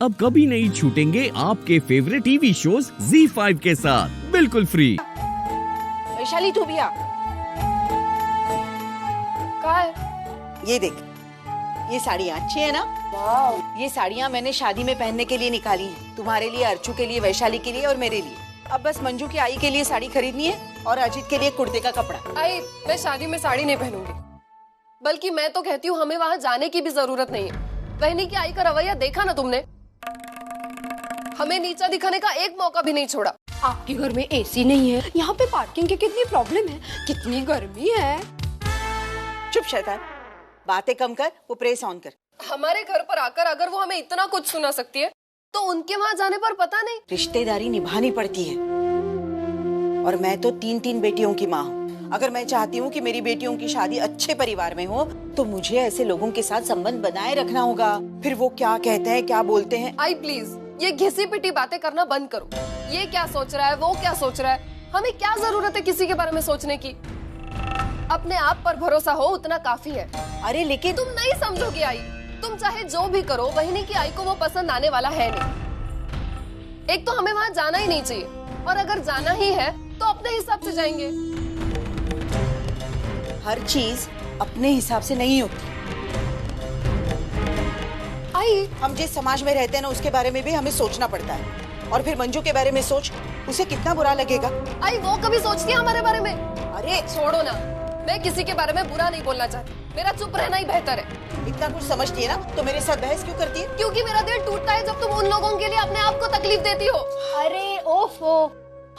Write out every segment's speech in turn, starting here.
अब कभी नहीं छूटेंगे आपके फेवरेट टीवी शोज ZEE5 के साथ बिल्कुल फ्री। वैशाली तू भी आ। कहाँ है? ये देख, ये साड़ियाँ अच्छी है ना? वाह। ये साड़ियाँ मैंने शादी में पहनने के लिए निकाली हैं। तुम्हारे लिए, अर्चू के लिए, वैशाली के लिए और मेरे लिए। अब बस मंजू की आई के लिए साड़ी खरीदनी है और अजीत के लिए कुर्ते का कपड़ा। आई, मैं शादी में साड़ी नहीं पहनूंगी, बल्कि मैं तो कहती हूँ हमें वहाँ जाने की भी जरूरत नहीं है। बहनी की आई का रवैया देखा ना तुमने? हमें नीचा दिखाने का एक मौका भी नहीं छोड़ा। आपके घर में एसी नहीं है, यहाँ पे पार्किंग की कितनी प्रॉब्लम है, कितनी गर्मी है। चुप शैतान, बातें कम कर, वो प्रेस ऑन कर। हमारे घर पर आकर अगर वो हमें इतना कुछ सुना सकती है, तो उनके वहाँ जाने पर पता नहीं। रिश्तेदारी निभानी पड़ती है और मैं तो 3 बेटियों की माँ हूँ। अगर मैं चाहती हूँ कि मेरी बेटियों की शादी अच्छे परिवार में हो, तो मुझे ऐसे लोगों के साथ संबंध बनाए रखना होगा। फिर वो क्या कहते हैं, क्या बोलते हैं। आई प्लीज, ये घिसी पिटी बातें करना बंद करो। ये क्या सोच रहा है, वो क्या सोच रहा है, हमें क्या जरूरत है किसी के बारे में सोचने की। अपने आप पर भरोसा हो उतना काफी है। अरे लेकिन तुम नहीं समझोगी आई, तुम चाहे जो भी करो, बहिनी की आई को वो पसंद आने वाला है नहीं। एक तो हमें वहाँ जाना ही नहीं चाहिए, और अगर जाना ही है तो अपने हिसाब से जाएंगे। हर चीज अपने हिसाब से नहीं होती। आई, हम जिस समाज में रहते हैं ना, उसके बारे में भी हमें सोचना पड़ता है। और फिर मंजू के बारे में सोच, उसे कितना बुरा लगेगा। आई वो कभी सोचती है हमारे बारे में? अरे छोड़ो ना, मैं किसी के बारे में बुरा नहीं बोलना चाहती। मेरा चुप रहना ही बेहतर है। इतना कुछ समझती है ना, तो मेरे साथ बहस क्यों करती है? क्योंकि मेरा दिल टूटता है जब तुम उन लोगों के लिए अपने आप को तकलीफ देती हो। अरे ओफो,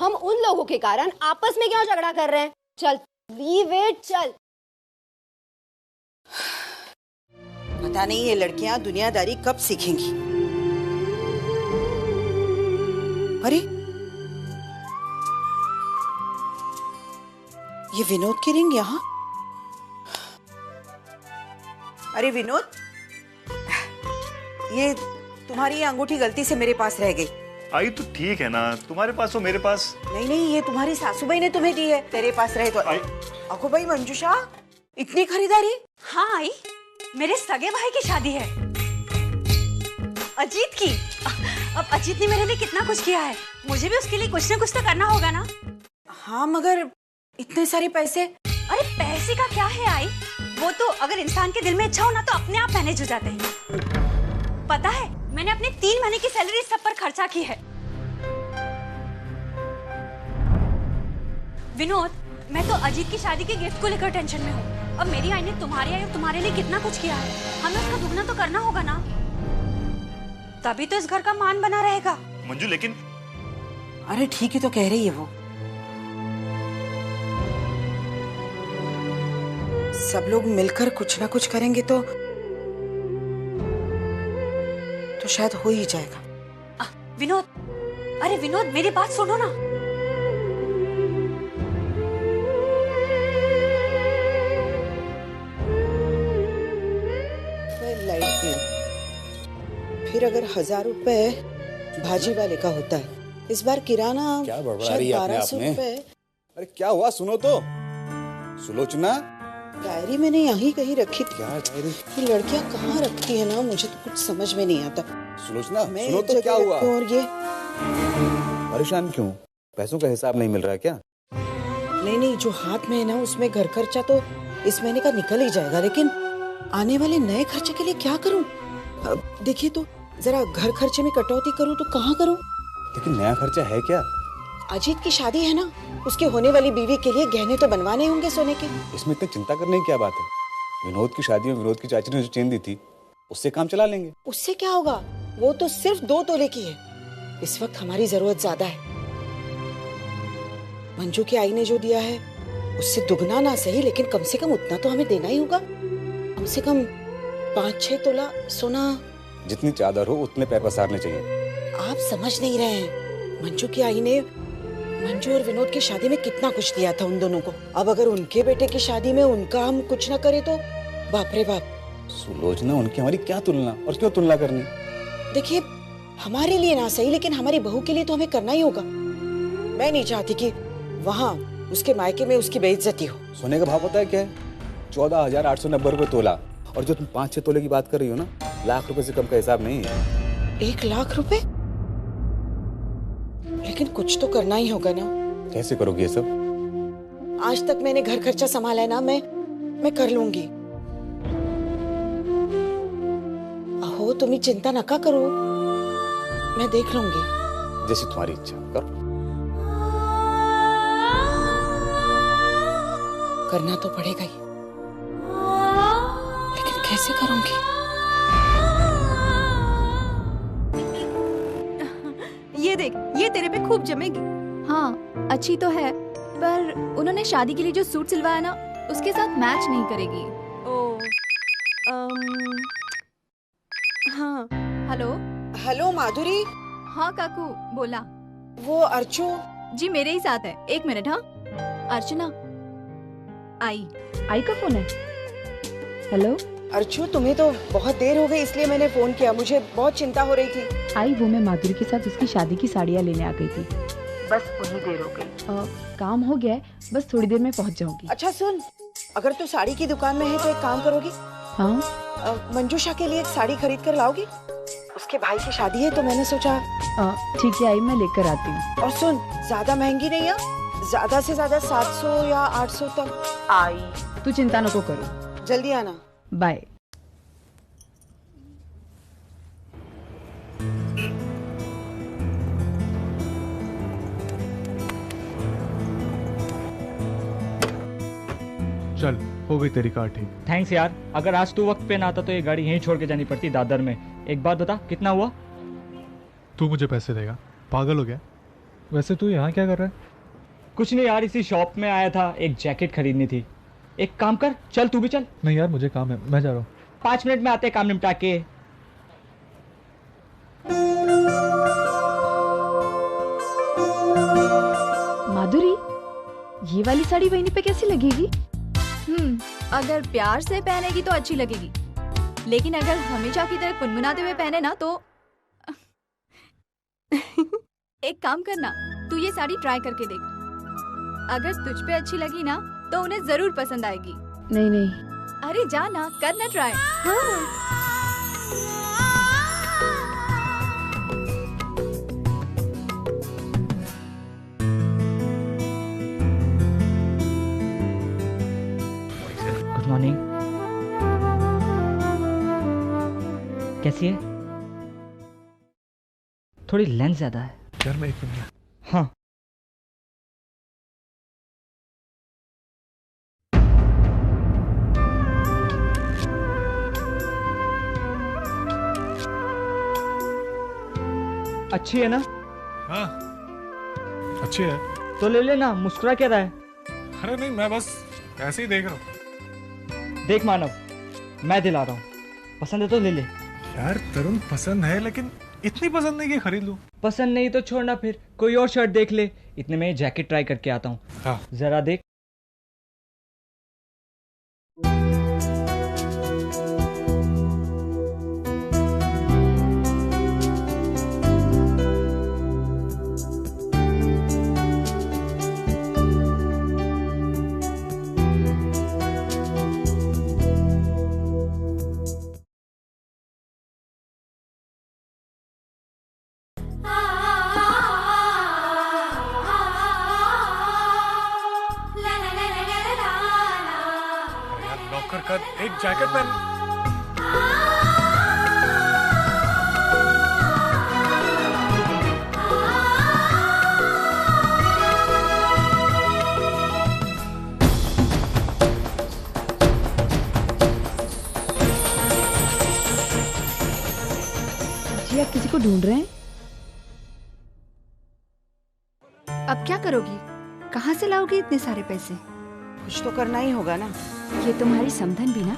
हम उन लोगों के कारण आपस में क्यों झगड़ा कर रहे हैं? चल लीव इट, चल। पता नहीं ये लड़कियां दुनियादारी कब सीखेंगी। अरे ये विनोद की रिंग यहाँ। अरे विनोद, ये तुम्हारी ये अंगूठी गलती से मेरे पास रह गई। आई तो ठीक है ना, तुम्हारे पास हो मेरे पास। नहीं, ये तुम्हारी सासूबाई ने तुम्हें दी है, तेरे पास रहे तो। अको भाई मंजूषा, इतनी खरीदारी? हाँ आई, मेरे सगे भाई की शादी है, अजीत की। अब अजीत ने मेरे लिए कितना कुछ किया है, मुझे भी उसके लिए कुछ ना कुछ तो करना होगा ना। हाँ मगर इतने सारे पैसे। अरे पैसे का क्या है आई, वो तो अगर इंसान के दिल में इच्छा हो ना, तो अपने आप मैनेज हो जाते हैं। पता है, मैंने अपने 3 महीने की सैलरी सब पर खर्चा की है। विनोद, मैं तो अजीत की शादी के गिफ्ट को लेकर टेंशन में हूँ। अब मेरी आई ने तुम्हारी आई और तुम्हारे लिए कितना कुछ किया है, हमें उसका दुगना तो करना होगा ना, तभी तो इस घर का मान बना रहेगा। मंजू लेकिन। अरे ठीक है तो कह रही है वो। सब लोग मिलकर कुछ ना कुछ करेंगे तो शायद हो ही जाएगा। विनोद, अरे विनोद मेरी बात सुनो ना। लाइट बिल, फिर अगर 1000 रुपए भाजी वाले का होता है, इस बार किराना शायद 1200 रुपए। अरे क्या हुआ, सुनो तो। सुलोचना, डायरी मैंने यहीं कहीं रखी थी। क्या डायरी? ये लड़कियां कहाँ रखती है ना, मुझे तो कुछ समझ में नहीं आता। सुलोचना मैं सुनो तो, क्या हुआ? और ये परेशान क्यों? पैसों का हिसाब नहीं मिल रहा है क्या? नहीं, जो हाथ में है ना, उसमें घर खर्चा तो इस महीने का निकल ही जाएगा, लेकिन आने वाले नए खर्चे के लिए क्या करूं? अब देखिए तो जरा, घर खर्चे में कटौती करूं तो कहाँ करूं? लेकिन नया खर्चा है क्या? अजीत की शादी है ना, उसके होने वाली बीवी के लिए गहने तो बनवाने होंगे सोने के। इसमें इतनी चिंता करने की क्या बात है? विनोद की शादी में विनोद की चाची ने जो चेन दी थी, उससे काम चला लेंगे। उससे क्या होगा, वो तो सिर्फ 2 तोले की है। इस वक्त हमारी जरूरत ज्यादा है। मंजू की आई ने जो दिया है, उससे दुगना ना सही, लेकिन कम से कम उतना तो हमें देना ही होगा। कम से कम 5-6 तोला सोना। जितनी चादर हो उतने पैर पसारने चाहिए। आप समझ नहीं रहे हैं, मंजू की आई ने मंजू और विनोद की शादी में कितना कुछ दिया था उन दोनों को। अब अगर उनके बेटे की शादी में उनका हम कुछ ना करें तो बाप रे बाप। सुलोचना, उनकी हमारी क्या तुलना, और क्यों तुलना करनी? देखिए, हमारे लिए ना सही, लेकिन हमारी बहू के लिए तो हमें करना ही होगा। मैं नहीं चाहती कि वहाँ उसके मायके में उसकी बेइज्जती हो। सोने का भाव पता है क्या है? 14,890 रुपए तोला। और जो तुम 5-6 तोले की बात कर रही हो ना, लाख रुपए से कम का हिसाब नहीं है। 1,00,000 रुपए? लेकिन कुछ तो करना ही होगा ना। कैसे करोगी ये सब? आज तक मैंने घर खर्चा संभाला है ना, मैं कर लूंगी। अहो तुम्ही चिंता नका करो, मैं देख लूंगी। जैसी तुम्हारी इच्छा, करो। करना तो पड़ेगा ही, लेकिन कैसे करूंगी? ये देख, ये तेरे पे खूब जमेगी। हाँ अच्छी तो है, पर उन्होंने शादी के लिए जो सूट सिलवाया ना, उसके साथ मैच नहीं करेगी। ओ, हाँ। हेलो। हेलो माधुरी। हाँ काकू बोला। वो अर्चू जी मेरे ही साथ है, 1 मिनट। हाँ अर्चना आई का फोन है। हेलो अर्चू, तुम्हें तो बहुत देर हो गई इसलिए मैंने फोन किया, मुझे बहुत चिंता हो रही थी। आई वो मैं माधुरी के साथ उसकी शादी की साड़ियाँ लेने आ गई थी, बस उन्हीं देर हो गई। काम हो गया है, बस थोड़ी देर में पहुंच जाऊंगी। अच्छा सुन, अगर तू साड़ी की दुकान में है तो एक काम करोगी? हाँ मंजूषा के लिए एक साड़ी खरीद कर लाओगी? उसके भाई की शादी है तो मैंने सोचा। ठीक है आई, मैं लेकर आती हूँ। और सुन, ज्यादा महंगी नहीं है, ज्यादा से ज्यादा 700 या 800 तक। आई तू चिंता नको करो, जल्दी आना। बाय। चल हो गई तेरी कार ठीक। थैंक्स यार, अगर आज तू वक्त पे ना आता तो ये गाड़ी यहीं छोड़ के जानी पड़ती दादर में। एक बात बता, कितना हुआ? तू मुझे पैसे देगा? पागल हो गया? वैसे तू यहाँ क्या कर रहा है? कुछ नहीं यार, इसी शॉप में आया था, एक जैकेट खरीदनी थी। एक काम कर, चल तू भी चल। नहीं यार मुझे काम है, मैं जा रहा हूँ। 5 मिनट में आते काम निपटा के। माधुरी ये वाली साड़ी वहीं पे कैसी लगेगी? अगर प्यार से पहनेगी तो अच्छी लगेगी, लेकिन अगर हमेशा की तरह गुनगुनाते हुए पहने ना तो एक काम करना, तू ये साड़ी ट्राई करके देख। अगर तुझ पे अच्छी लगी ना तो उन्हें जरूर पसंद आएगी। नहीं नहीं। अरे जा ना, करना ट्राई। Good morning. कैसी है? थोड़ी लेंथ ज्यादा है यार। मैं 1 मिनट। हाँ अच्छी है ना? हाँ अच्छी है। तो ले लेना, मुस्कुरा क्या रहा है? अरे नहीं, मैं बस ऐसे ही देख रहा हूँ। देख मानव, मैं दिला रहा हूँ, पसंद है तो ले ले। यार तरुण पसंद है, लेकिन इतनी पसंद नहीं कि खरीद लूं। पसंद नहीं तो छोड़ना, फिर कोई और शर्ट देख ले। इतने में जैकेट ट्राई करके आता हूँ। हाँ जरा देख। कर एक जैकेट पहन। जी आप किसी को ढूंढ रहे हैं? अब क्या करोगी? कहाँ से लाओगी इतने सारे पैसे? कुछ तो करना ही होगा ना। ये तुम्हारी समधन भी ना,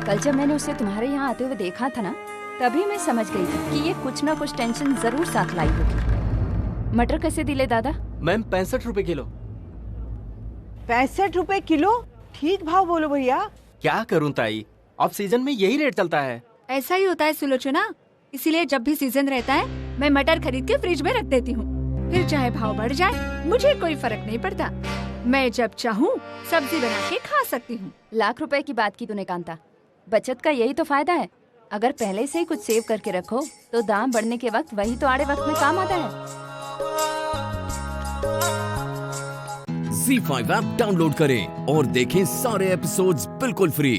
कल जब मैंने उसे तुम्हारे यहाँ आते हुए देखा था ना, तभी मैं समझ गई थी कि ये कुछ ना कुछ टेंशन जरूर साथ लाई होगी। मटर कैसे दिले दादा? मैम 65 रुपए किलो। 65 रुपए किलो? ठीक भाव बोलो भैया। क्या करूं ताई, ऑफ सीजन में यही रेट चलता है। ऐसा ही होता है सुलोचना, इसीलिए जब भी सीजन रहता है मैं मटर खरीद के फ्रिज में रख देती हूँ। फिर चाहे भाव बढ़ जाए मुझे कोई फर्क नहीं पड़ता। मैं जब चाहूँ सब्जी बना के खा सकती हूँ। लाख रुपए की बात की तूने कांता, बचत का यही तो फायदा है। अगर पहले से ही कुछ सेव करके रखो तो दाम बढ़ने के वक्त वही तो आड़े वक्त में काम आता है। Z5 ऐप डाउनलोड करें और देखें सारे एपिसोड्स बिल्कुल फ्री।